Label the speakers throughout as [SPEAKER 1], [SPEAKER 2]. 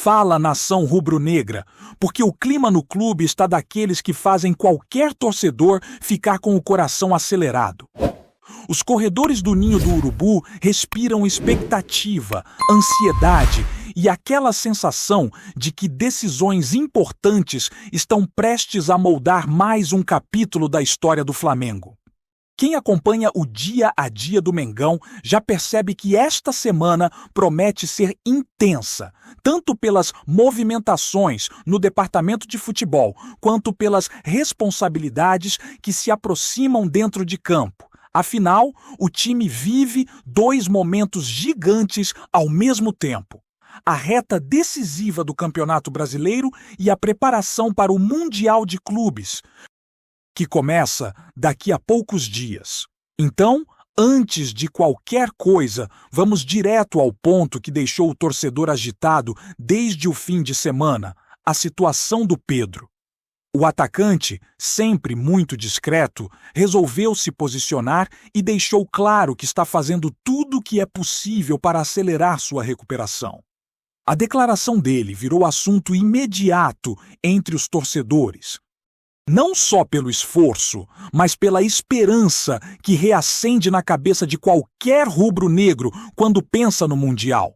[SPEAKER 1] Fala, nação rubro-negra, porque o clima no clube está daqueles que fazem qualquer torcedor ficar com o coração acelerado. Os corredores do Ninho do Urubu respiram expectativa, ansiedade e aquela sensação de que decisões importantes estão prestes a moldar mais um capítulo da história do Flamengo. Quem acompanha o dia a dia do Mengão já percebe que esta semana promete ser intensa, tanto pelas movimentações no departamento de futebol, quanto pelas responsabilidades que se aproximam dentro de campo. Afinal, o time vive dois momentos gigantes ao mesmo tempo: a reta decisiva do Campeonato Brasileiro e a preparação para o Mundial de Clubes, que começa daqui a poucos dias. Então, antes de qualquer coisa, vamos direto ao ponto que deixou o torcedor agitado desde o fim de semana: a situação do Pedro. O atacante, sempre muito discreto, resolveu se posicionar e deixou claro que está fazendo tudo o que é possível para acelerar sua recuperação. A declaração dele virou assunto imediato entre os torcedores. Não só pelo esforço, mas pela esperança que reacende na cabeça de qualquer rubro-negro quando pensa no Mundial.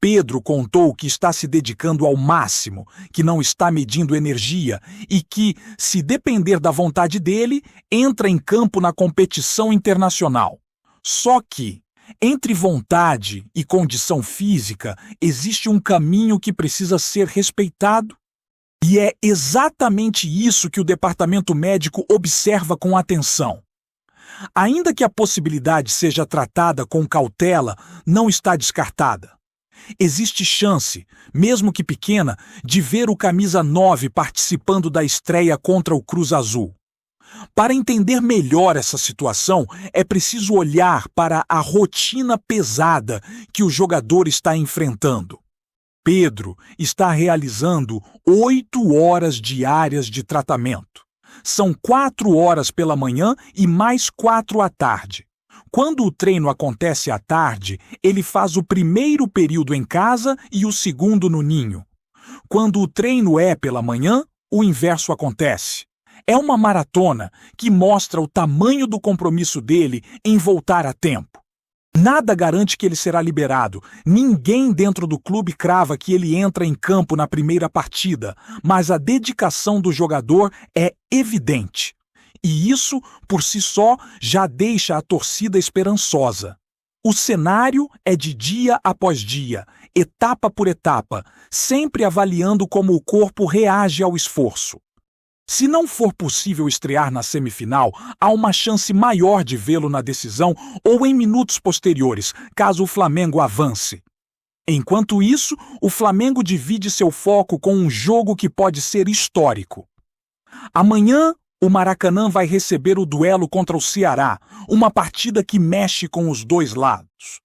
[SPEAKER 1] Pedro contou que está se dedicando ao máximo, que não está medindo energia e que, se depender da vontade dele, entra em campo na competição internacional. Só que, entre vontade e condição física, existe um caminho que precisa ser respeitado. E é exatamente isso que o departamento médico observa com atenção. Ainda que a possibilidade seja tratada com cautela, não está descartada. Existe chance, mesmo que pequena, de ver o camisa 9 participando da estreia contra o Cruz Azul. Para entender melhor essa situação, é preciso olhar para a rotina pesada que o jogador está enfrentando. Pedro está realizando 8 horas diárias de tratamento. São 4 horas pela manhã e mais 4 à tarde. Quando o treino acontece à tarde, ele faz o primeiro período em casa e o segundo no ninho. Quando o treino é pela manhã, o inverso acontece. É uma maratona que mostra o tamanho do compromisso dele em voltar a tempo. Nada garante que ele será liberado. Ninguém dentro do clube crava que ele entra em campo na primeira partida, mas a dedicação do jogador é evidente. E isso, por si só, já deixa a torcida esperançosa. O cenário é de dia após dia, etapa por etapa, sempre avaliando como o corpo reage ao esforço. Se não for possível estrear na semifinal, há uma chance maior de vê-lo na decisão ou em minutos posteriores, caso o Flamengo avance. Enquanto isso, o Flamengo divide seu foco com um jogo que pode ser histórico. Amanhã, o Maracanã vai receber o duelo contra o Ceará, uma partida que mexe com os dois lados.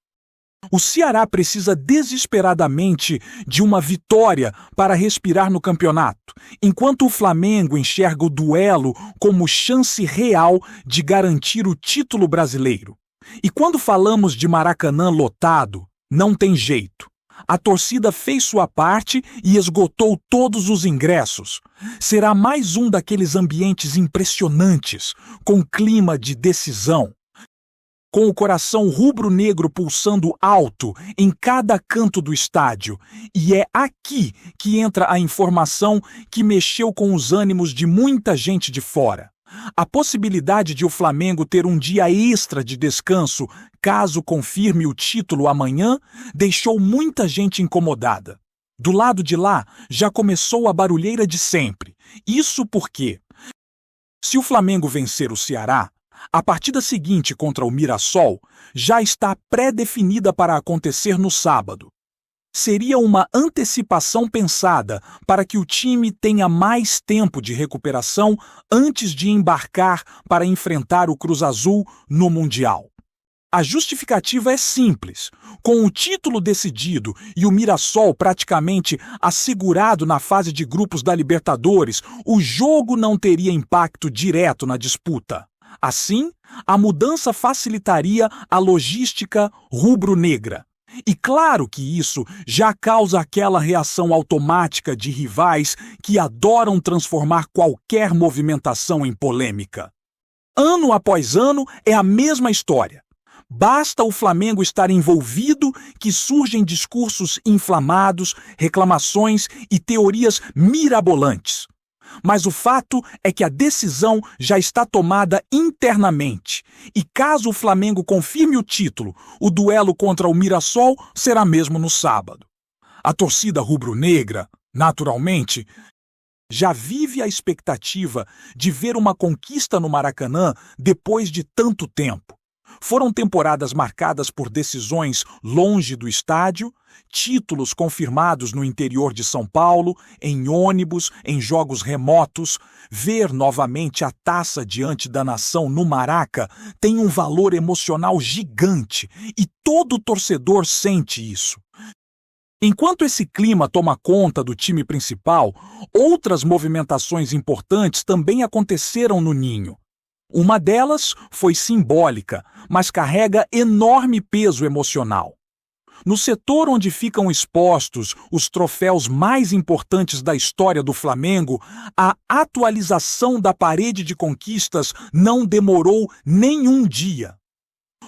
[SPEAKER 1] O Ceará precisa desesperadamente de uma vitória para respirar no campeonato, enquanto o Flamengo enxerga o duelo como chance real de garantir o título brasileiro. E quando falamos de Maracanã lotado, não tem jeito. A torcida fez sua parte e esgotou todos os ingressos. Será mais um daqueles ambientes impressionantes, com clima de decisão, com o coração rubro-negro pulsando alto em cada canto do estádio. E é aqui que entra a informação que mexeu com os ânimos de muita gente de fora. A possibilidade de o Flamengo ter um dia extra de descanso, caso confirme o título amanhã, deixou muita gente incomodada. Do lado de lá, já começou a barulheira de sempre. Isso porque, se o Flamengo vencer o Ceará, a partida seguinte contra o Mirassol já está pré-definida para acontecer no sábado. Seria uma antecipação pensada para que o time tenha mais tempo de recuperação antes de embarcar para enfrentar o Cruz Azul no Mundial. A justificativa é simples. Com o título decidido e o Mirassol praticamente assegurado na fase de grupos da Libertadores, o jogo não teria impacto direto na disputa. Assim, a mudança facilitaria a logística rubro-negra. E claro que isso já causa aquela reação automática de rivais que adoram transformar qualquer movimentação em polêmica. Ano após ano é a mesma história. Basta o Flamengo estar envolvido que surgem discursos inflamados, reclamações e teorias mirabolantes. Mas o fato é que a decisão já está tomada internamente. E caso o Flamengo confirme o título, o duelo contra o Mirassol será mesmo no sábado. A torcida rubro-negra, naturalmente, já vive a expectativa de ver uma conquista no Maracanã depois de tanto tempo. Foram temporadas marcadas por decisões longe do estádio, títulos confirmados no interior de São Paulo, em ônibus, em jogos remotos. Ver novamente a taça diante da nação no Maraca tem um valor emocional gigante e todo torcedor sente isso. Enquanto esse clima toma conta do time principal, outras movimentações importantes também aconteceram no Ninho. Uma delas foi simbólica, mas carrega enorme peso emocional. No setor onde ficam expostos os troféus mais importantes da história do Flamengo, a atualização da parede de conquistas não demorou nem um dia.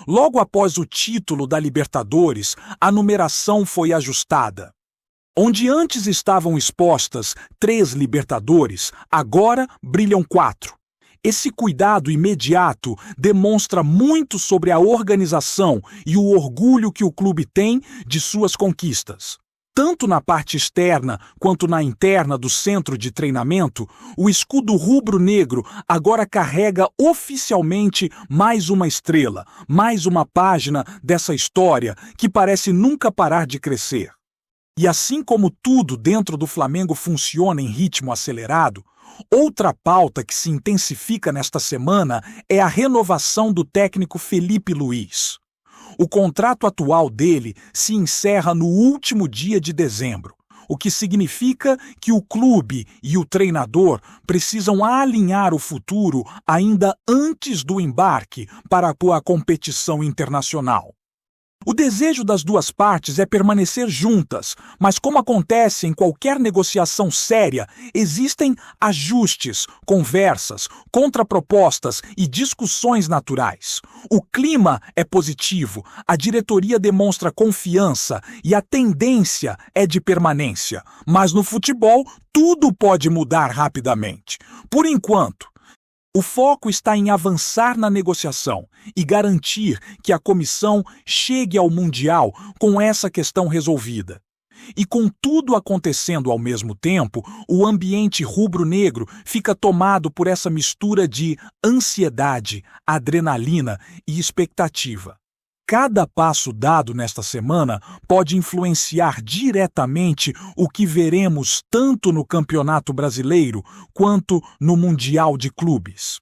[SPEAKER 1] Logo após o título da Libertadores, a numeração foi ajustada. Onde antes estavam expostas 3 Libertadores, agora brilham 4. Esse cuidado imediato demonstra muito sobre a organização e o orgulho que o clube tem de suas conquistas. Tanto na parte externa quanto na interna do centro de treinamento, o escudo rubro-negro agora carrega oficialmente mais uma estrela, mais uma página dessa história que parece nunca parar de crescer. E assim como tudo dentro do Flamengo funciona em ritmo acelerado, outra pauta que se intensifica nesta semana é a renovação do técnico Felipe Luiz. O contrato atual dele se encerra no último dia de dezembro, o que significa que o clube e o treinador precisam alinhar o futuro ainda antes do embarque para a competição internacional. O desejo das duas partes é permanecer juntas, mas como acontece em qualquer negociação séria, existem ajustes, conversas, contrapropostas e discussões naturais. O clima é positivo, a diretoria demonstra confiança e a tendência é de permanência. Mas no futebol, tudo pode mudar rapidamente. Por enquanto, o foco está em avançar na negociação e garantir que a comissão chegue ao Mundial com essa questão resolvida. E com tudo acontecendo ao mesmo tempo, o ambiente rubro-negro fica tomado por essa mistura de ansiedade, adrenalina e expectativa. Cada passo dado nesta semana pode influenciar diretamente o que veremos tanto no Campeonato Brasileiro quanto no Mundial de Clubes.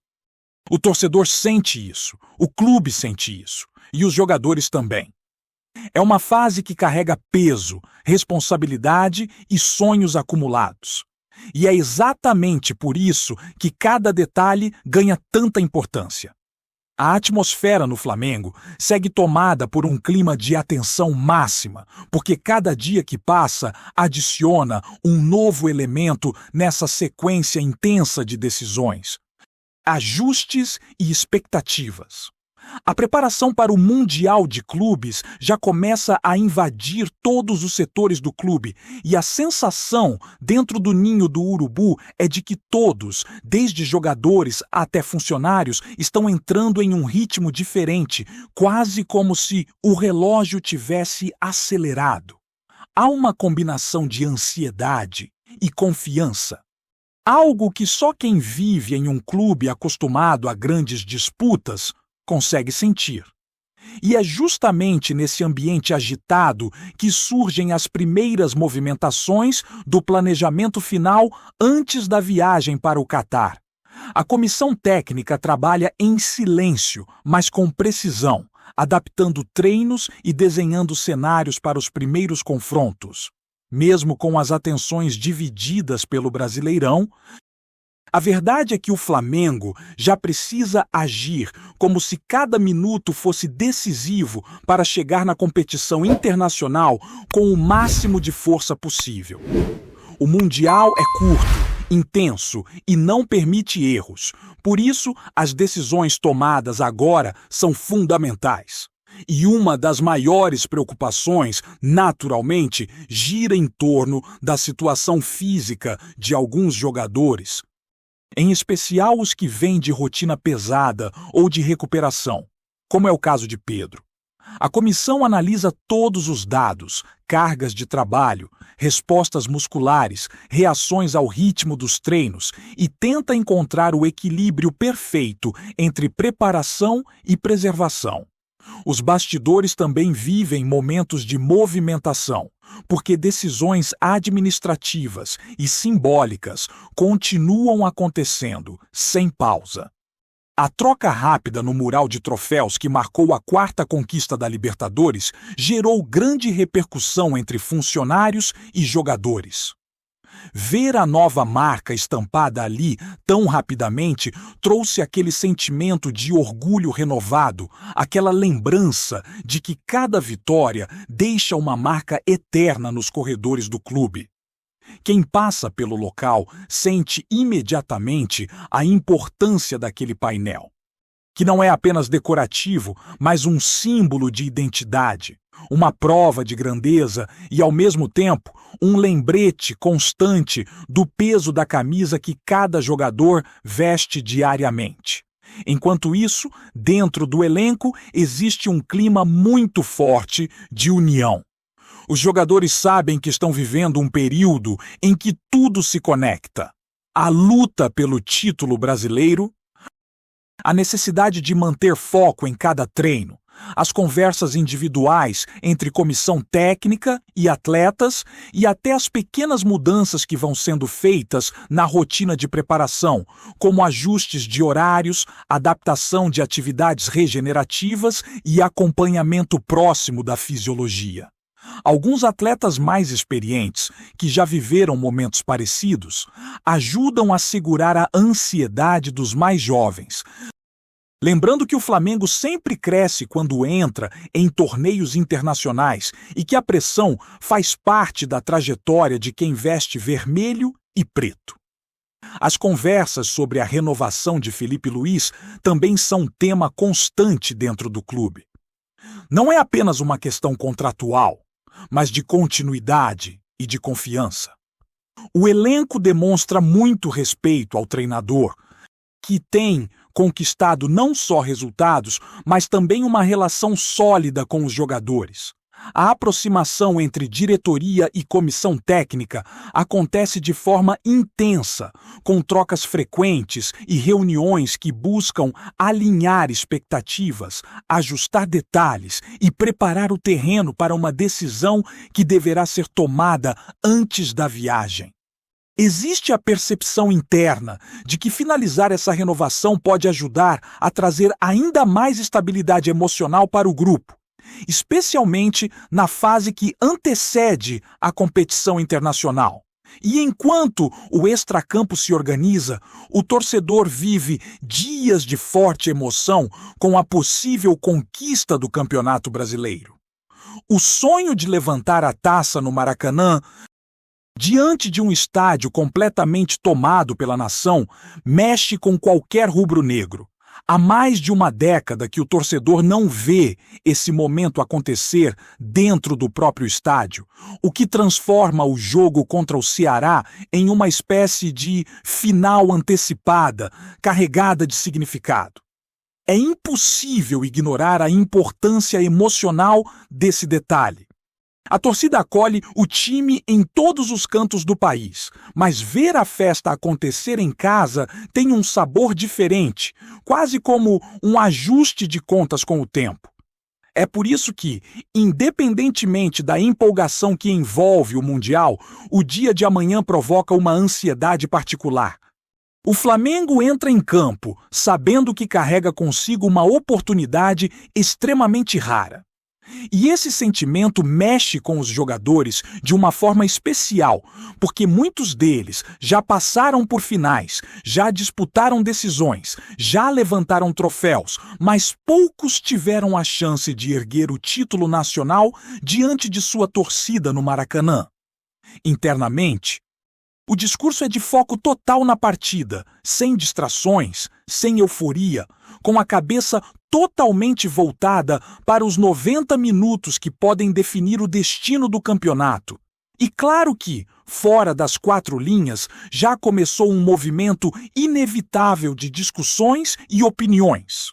[SPEAKER 1] O torcedor sente isso, o clube sente isso, e os jogadores também. É uma fase que carrega peso, responsabilidade e sonhos acumulados. E é exatamente por isso que cada detalhe ganha tanta importância. A atmosfera no Flamengo segue tomada por um clima de atenção máxima, porque cada dia que passa adiciona um novo elemento nessa sequência intensa de decisões, ajustes e expectativas. A preparação para o Mundial de Clubes já começa a invadir todos os setores do clube e a sensação dentro do ninho do urubu é de que todos, desde jogadores até funcionários, estão entrando em um ritmo diferente, quase como se o relógio tivesse acelerado. Há uma combinação de ansiedade e confiança. Algo que só quem vive em um clube acostumado a grandes disputas consegue sentir. E é justamente nesse ambiente agitado que surgem as primeiras movimentações do planejamento final antes da viagem para o Catar. A comissão técnica trabalha em silêncio, mas com precisão, adaptando treinos e desenhando cenários para os primeiros confrontos. Mesmo com as atenções divididas pelo Brasileirão, A verdade é que o Flamengo já precisa agir como se cada minuto fosse decisivo para chegar na competição internacional com o máximo de força possível. O Mundial é curto, intenso e não permite erros. Por isso, as decisões tomadas agora são fundamentais. E uma das maiores preocupações, naturalmente, gira em torno da situação física de alguns jogadores, em especial os que vêm de rotina pesada ou de recuperação, como é o caso de Pedro. A comissão analisa todos os dados, cargas de trabalho, respostas musculares, reações ao ritmo dos treinos e tenta encontrar o equilíbrio perfeito entre preparação e preservação. Os bastidores também vivem momentos de movimentação, porque decisões administrativas e simbólicas continuam acontecendo, sem pausa. A troca rápida no mural de troféus que marcou a quarta conquista da Libertadores gerou grande repercussão entre funcionários e jogadores. Ver a nova marca estampada ali tão rapidamente trouxe aquele sentimento de orgulho renovado, aquela lembrança de que cada vitória deixa uma marca eterna nos corredores do clube. Quem passa pelo local sente imediatamente a importância daquele painel, que não é apenas decorativo, mas um símbolo de identidade, uma prova de grandeza e, ao mesmo tempo, um lembrete constante do peso da camisa que cada jogador veste diariamente. Enquanto isso, dentro do elenco existe um clima muito forte de união. Os jogadores sabem que estão vivendo um período em que tudo se conecta. A luta pelo título brasileiro, a necessidade de manter foco em cada treino, as conversas individuais entre comissão técnica e atletas e até as pequenas mudanças que vão sendo feitas na rotina de preparação, como ajustes de horários, adaptação de atividades regenerativas e acompanhamento próximo da fisiologia. Alguns atletas mais experientes, que já viveram momentos parecidos, ajudam a segurar a ansiedade dos mais jovens. Lembrando que o Flamengo sempre cresce quando entra em torneios internacionais e que a pressão faz parte da trajetória de quem veste vermelho e preto. As conversas sobre a renovação de Felipe Luiz também são tema constante dentro do clube. Não é apenas uma questão contratual, mas de continuidade e de confiança. O elenco demonstra muito respeito ao treinador, que tem conquistado não só resultados, mas também uma relação sólida com os jogadores. A aproximação entre diretoria e comissão técnica acontece de forma intensa, com trocas frequentes e reuniões que buscam alinhar expectativas, ajustar detalhes e preparar o terreno para uma decisão que deverá ser tomada antes da viagem. Existe a percepção interna de que finalizar essa renovação pode ajudar a trazer ainda mais estabilidade emocional para o grupo, especialmente na fase que antecede a competição internacional. E enquanto o extracampo se organiza, o torcedor vive dias de forte emoção com a possível conquista do Campeonato Brasileiro. O sonho de levantar a taça no Maracanã, diante de um estádio completamente tomado pela nação, mexe com qualquer rubro-negro. Há mais de uma década que o torcedor não vê esse momento acontecer dentro do próprio estádio, o que transforma o jogo contra o Ceará em uma espécie de final antecipada, carregada de significado. É impossível ignorar a importância emocional desse detalhe. A torcida acolhe o time em todos os cantos do país, mas ver a festa acontecer em casa tem um sabor diferente, quase como um ajuste de contas com o tempo. É por isso que, independentemente da empolgação que envolve o Mundial, o dia de amanhã provoca uma ansiedade particular. O Flamengo entra em campo sabendo que carrega consigo uma oportunidade extremamente rara. E esse sentimento mexe com os jogadores de uma forma especial, porque muitos deles já passaram por finais, já disputaram decisões, já levantaram troféus, mas poucos tiveram a chance de erguer o título nacional diante de sua torcida no Maracanã. Internamente, o discurso é de foco total na partida, sem distrações, sem euforia, com a cabeça totalmente voltada para os 90 minutos que podem definir o destino do campeonato. E claro que, fora das quatro linhas, já começou um movimento inevitável de discussões e opiniões.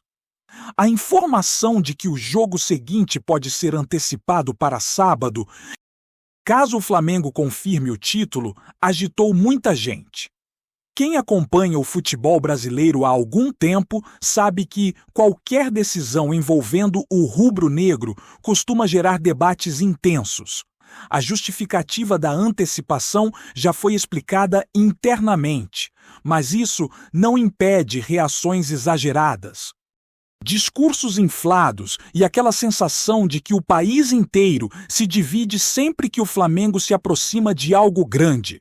[SPEAKER 1] A informação de que o jogo seguinte pode ser antecipado para sábado, caso o Flamengo confirme o título, agitou muita gente. Quem acompanha o futebol brasileiro há algum tempo sabe que qualquer decisão envolvendo o rubro-negro costuma gerar debates intensos. A justificativa da antecipação já foi explicada internamente, mas isso não impede reações exageradas. Discursos inflados e aquela sensação de que o país inteiro se divide sempre que o Flamengo se aproxima de algo grande.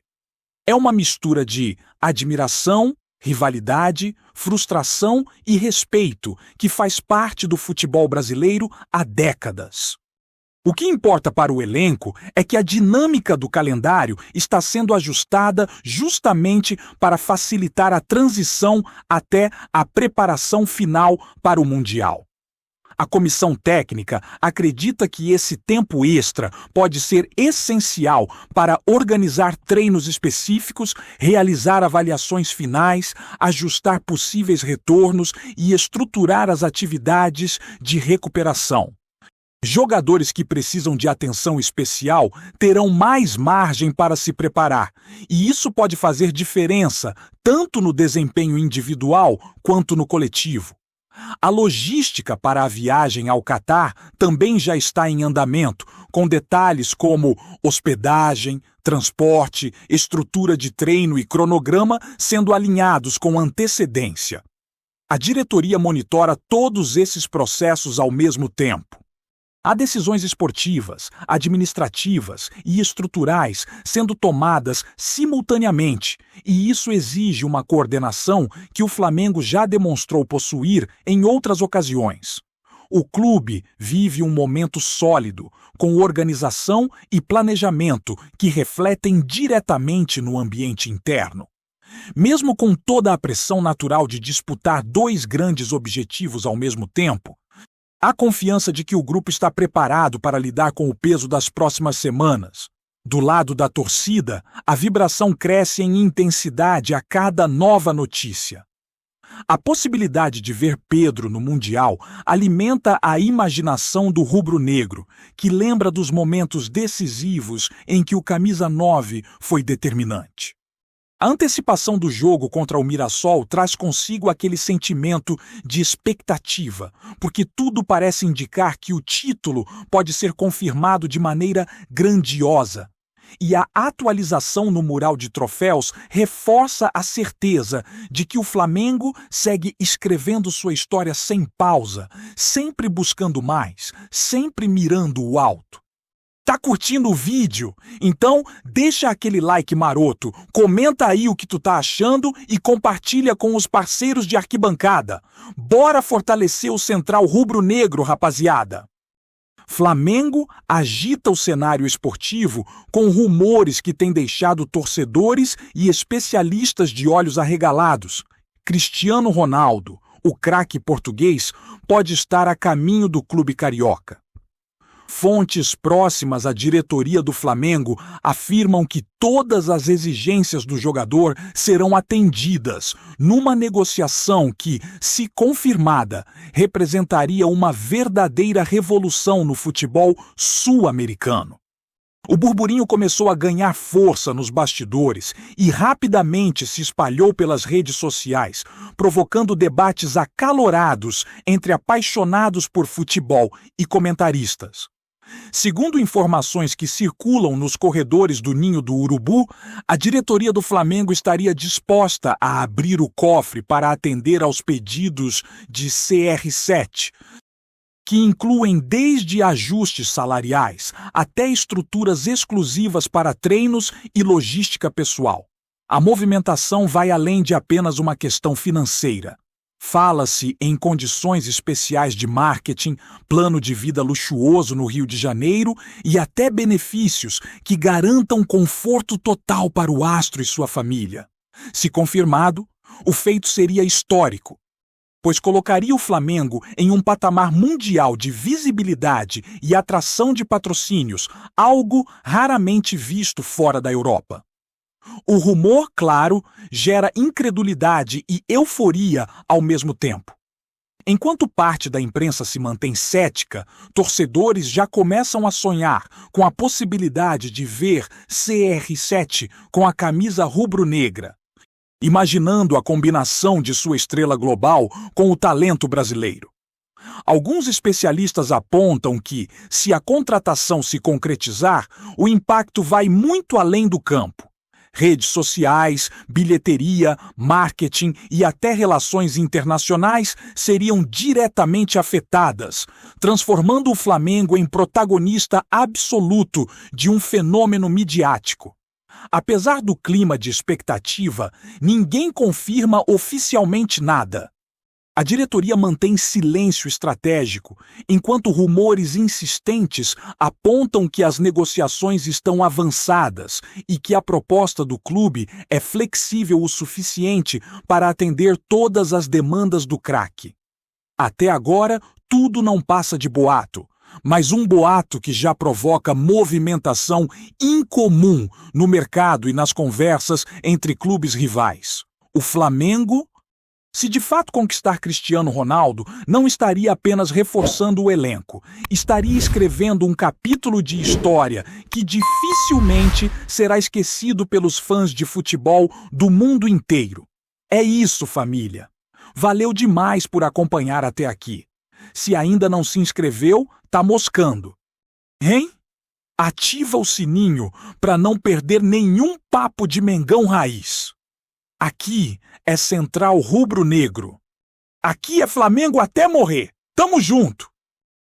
[SPEAKER 1] É uma mistura de admiração, rivalidade, frustração e respeito que faz parte do futebol brasileiro há décadas. O que importa para o elenco é que a dinâmica do calendário está sendo ajustada justamente para facilitar a transição até a preparação final para o Mundial. A comissão técnica acredita que esse tempo extra pode ser essencial para organizar treinos específicos, realizar avaliações finais, ajustar possíveis retornos e estruturar as atividades de recuperação. Jogadores que precisam de atenção especial terão mais margem para se preparar, e isso pode fazer diferença tanto no desempenho individual quanto no coletivo. A logística para a viagem ao Catar também já está em andamento, com detalhes como hospedagem, transporte, estrutura de treino e cronograma sendo alinhados com antecedência. A diretoria monitora todos esses processos ao mesmo tempo. Há decisões esportivas, administrativas e estruturais sendo tomadas simultaneamente, e isso exige uma coordenação que o Flamengo já demonstrou possuir em outras ocasiões. O clube vive um momento sólido, com organização e planejamento que refletem diretamente no ambiente interno. Mesmo com toda a pressão natural de disputar dois grandes objetivos ao mesmo tempo, há confiança de que o grupo está preparado para lidar com o peso das próximas semanas. Do lado da torcida, a vibração cresce em intensidade a cada nova notícia. A possibilidade de ver Pedro no Mundial alimenta a imaginação do rubro-negro, que lembra dos momentos decisivos em que o camisa 9 foi determinante. A antecipação do jogo contra o Mirassol traz consigo aquele sentimento de expectativa, porque tudo parece indicar que o título pode ser confirmado de maneira grandiosa. E a atualização no mural de troféus reforça a certeza de que o Flamengo segue escrevendo sua história sem pausa, sempre buscando mais, sempre mirando o alto. Tá curtindo o vídeo? Então deixa aquele like maroto, comenta aí o que tu tá achando e compartilha com os parceiros de arquibancada. Bora fortalecer o Central Rubro-Negro, rapaziada! Flamengo agita o cenário esportivo com rumores que têm deixado torcedores e especialistas de olhos arregalados. Cristiano Ronaldo, o craque português, pode estar a caminho do clube carioca. Fontes próximas à diretoria do Flamengo afirmam que todas as exigências do jogador serão atendidas numa negociação que, se confirmada, representaria uma verdadeira revolução no futebol sul-americano. O burburinho começou a ganhar força nos bastidores e rapidamente se espalhou pelas redes sociais, provocando debates acalorados entre apaixonados por futebol e comentaristas. Segundo informações que circulam nos corredores do Ninho do Urubu, a diretoria do Flamengo estaria disposta a abrir o cofre para atender aos pedidos de CR7, que incluem desde ajustes salariais até estruturas exclusivas para treinos e logística pessoal. A movimentação vai além de apenas uma questão financeira. Fala-se em condições especiais de marketing, plano de vida luxuoso no Rio de Janeiro e até benefícios que garantam conforto total para o astro e sua família. Se confirmado, o feito seria histórico, pois colocaria o Flamengo em um patamar mundial de visibilidade e atração de patrocínios, algo raramente visto fora da Europa. O rumor, claro, gera incredulidade e euforia ao mesmo tempo. Enquanto parte da imprensa se mantém cética, torcedores já começam a sonhar com a possibilidade de ver CR7 com a camisa rubro-negra, imaginando a combinação de sua estrela global com o talento brasileiro. Alguns especialistas apontam que, se a contratação se concretizar, o impacto vai muito além do campo. Redes sociais, bilheteria, marketing e até relações internacionais seriam diretamente afetadas, transformando o Flamengo em protagonista absoluto de um fenômeno midiático. Apesar do clima de expectativa, ninguém confirma oficialmente nada. A diretoria mantém silêncio estratégico, enquanto rumores insistentes apontam que as negociações estão avançadas e que a proposta do clube é flexível o suficiente para atender todas as demandas do craque. Até agora, tudo não passa de boato, mas um boato que já provoca movimentação incomum no mercado e nas conversas entre clubes rivais. O Flamengo, se de fato conquistar Cristiano Ronaldo, não estaria apenas reforçando o elenco, estaria escrevendo um capítulo de história que dificilmente será esquecido pelos fãs de futebol do mundo inteiro. É isso, família. Valeu demais por acompanhar até aqui. Se ainda não se inscreveu, tá moscando. Hein? Ativa o sininho para não perder nenhum papo de Mengão Raiz. Aqui é Central Rubro Negro. Aqui é Flamengo até morrer. Tamo junto!